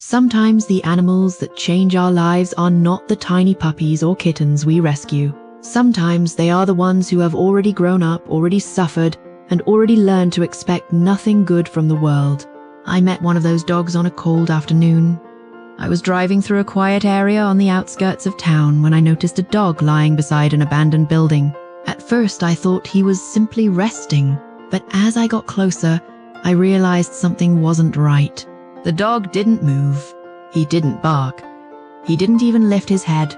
Sometimes the animals that change our lives are not the tiny puppies or kittens we rescue. Sometimes they are the ones who have already grown up, already suffered, and already learned to expect nothing good from the world. I met one of those dogs on a cold afternoon. I was driving through a quiet area on the outskirts of town when I noticed a dog lying beside an abandoned building. At first, I thought he was simply resting, but as I got closer, I realized something wasn't right. The dog didn't move. He didn't bark. He didn't even lift his head.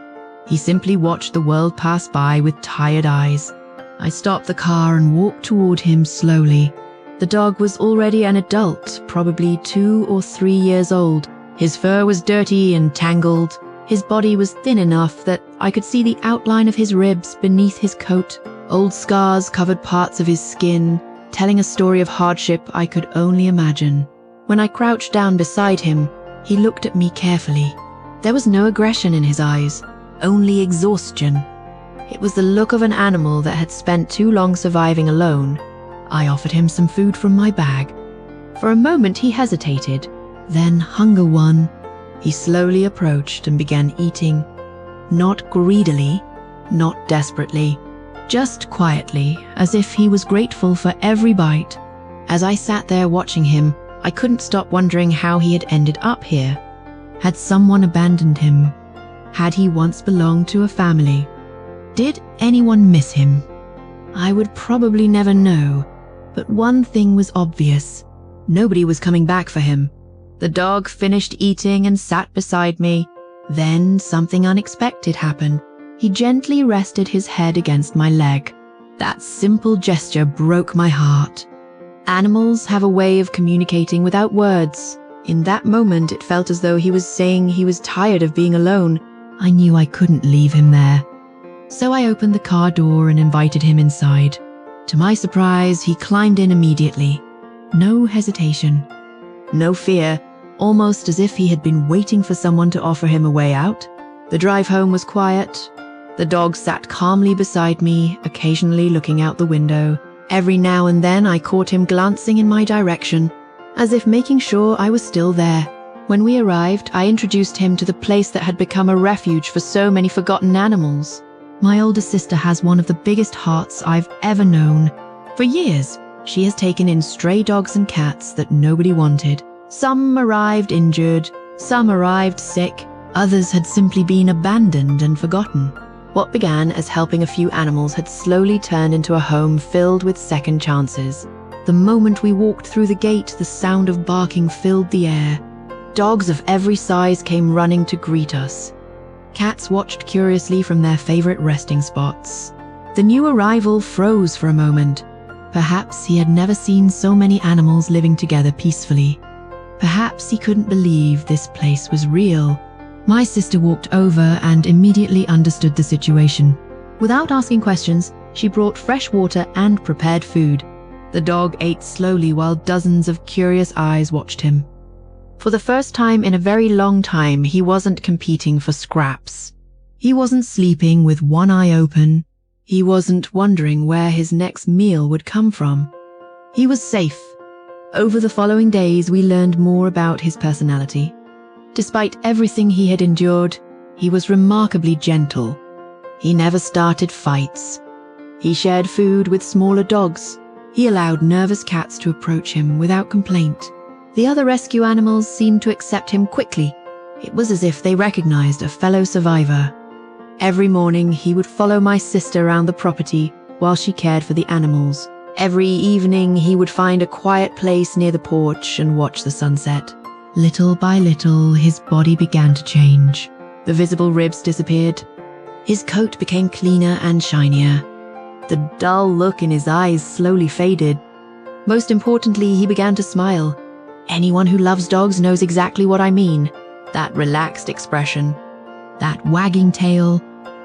He simply watched the world pass by with tired eyes. I stopped the car and walked toward him slowly. The dog was already an adult, probably 2 or 3 years old. His fur was dirty and tangled. His body was thin enough that I could see the outline of his ribs beneath his coat. Old scars covered parts of his skin, telling a story of hardship I could only imagine. When I crouched down beside him, he looked at me carefully. There was no aggression in his eyes, only exhaustion. It was the look of an animal that had spent too long surviving alone. I offered him some food from my bag. For a moment he hesitated, then hunger won. He slowly approached and began eating. Not greedily, not desperately, just quietly, as if he was grateful for every bite. As I sat there watching him, I couldn't stop wondering how he had ended up here. Had someone abandoned him? Had he once belonged to a family? Did anyone miss him? I would probably never know, but one thing was obvious. Nobody was coming back for him. The dog finished eating and sat beside me. Then something unexpected happened. He gently rested his head against my leg. That simple gesture broke my heart. Animals have a way of communicating without words. In that moment, it felt as though he was saying he was tired of being alone. I knew I couldn't leave him there. So I opened the car door and invited him inside. To my surprise, he climbed in immediately. No hesitation, no fear, almost as if he had been waiting for someone to offer him a way out. The drive home was quiet. The dog sat calmly beside me, occasionally looking out the window. Every now and then I caught him glancing in my direction, as if making sure I was still there. When we arrived, I introduced him to the place that had become a refuge for so many forgotten animals. My older sister has one of the biggest hearts I've ever known. For years, she has taken in stray dogs and cats that nobody wanted. Some arrived injured, some arrived sick, others had simply been abandoned and forgotten. What began as helping a few animals had slowly turned into a home filled with second chances. The moment we walked through the gate, the sound of barking filled the air. Dogs of every size came running to greet us. Cats watched curiously from their favorite resting spots. The new arrival froze for a moment. Perhaps he had never seen so many animals living together peacefully. Perhaps he couldn't believe this place was real. My sister walked over and immediately understood the situation. Without asking questions, she brought fresh water and prepared food. The dog ate slowly while dozens of curious eyes watched him. For the first time in a very long time, he wasn't competing for scraps. He wasn't sleeping with one eye open. He wasn't wondering where his next meal would come from. He was safe. Over the following days, we learned more about his personality. Despite everything he had endured, he was remarkably gentle. He never started fights. He shared food with smaller dogs. He allowed nervous cats to approach him without complaint. The other rescue animals seemed to accept him quickly. It was as if they recognized a fellow survivor. Every morning, he would follow my sister around the property while she cared for the animals. Every evening, he would find a quiet place near the porch and watch the sunset. Little by little, his body began to change. The visible ribs disappeared. His coat became cleaner and shinier. The dull look in his eyes slowly faded. Most importantly, he began to smile. Anyone who loves dogs knows exactly what I mean. That relaxed expression, that wagging tail,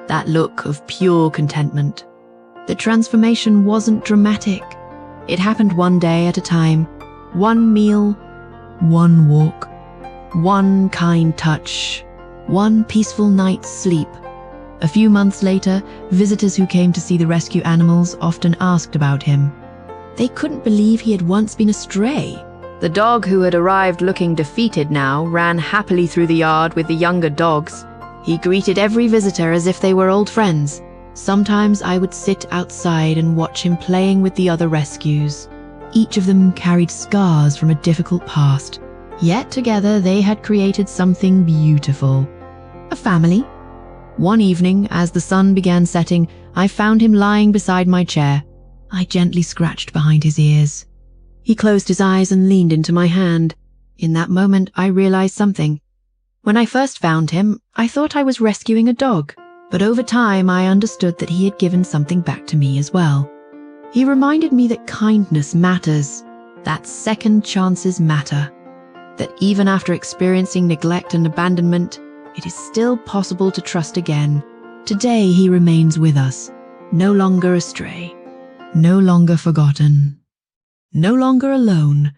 that look of pure contentment. The transformation wasn't dramatic. It happened one day at a time. One meal, one walk, one kind touch, one peaceful night's sleep. A few months later, visitors who came to see the rescue animals often asked about him. They couldn't believe he had once been a stray. The dog, who had arrived looking defeated now, ran happily through the yard with the younger dogs. He greeted every visitor as if they were old friends. Sometimes I would sit outside and watch him playing with the other rescues. Each of them carried scars from a difficult past, yet together they had created something beautiful. A family. One evening, as the sun began setting, I found him lying beside my chair. I gently scratched behind his ears. He closed his eyes and leaned into my hand. In that moment, I realized something. When I first found him, I thought I was rescuing a dog, but over time I understood that he had given something back to me as well. He reminded me that kindness matters, that second chances matter, that even after experiencing neglect and abandonment, it is still possible to trust again. Today he remains with us, no longer astray, no longer forgotten, no longer alone.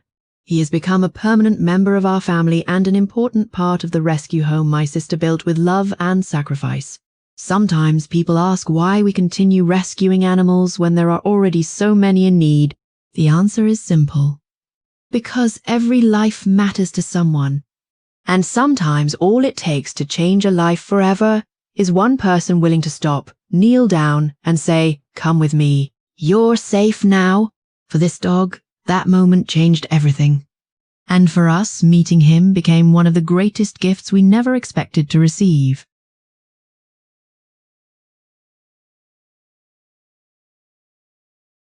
He has become a permanent member of our family and an important part of the rescue home my sister built with love and sacrifice. Sometimes people ask why we continue rescuing animals when there are already so many in need. The answer is simple. Because every life matters to someone. And sometimes all it takes to change a life forever is one person willing to stop, kneel down, and say, "Come with me. You're safe now." For this dog, that moment changed everything. And for us, meeting him became one of the greatest gifts we never expected to receive.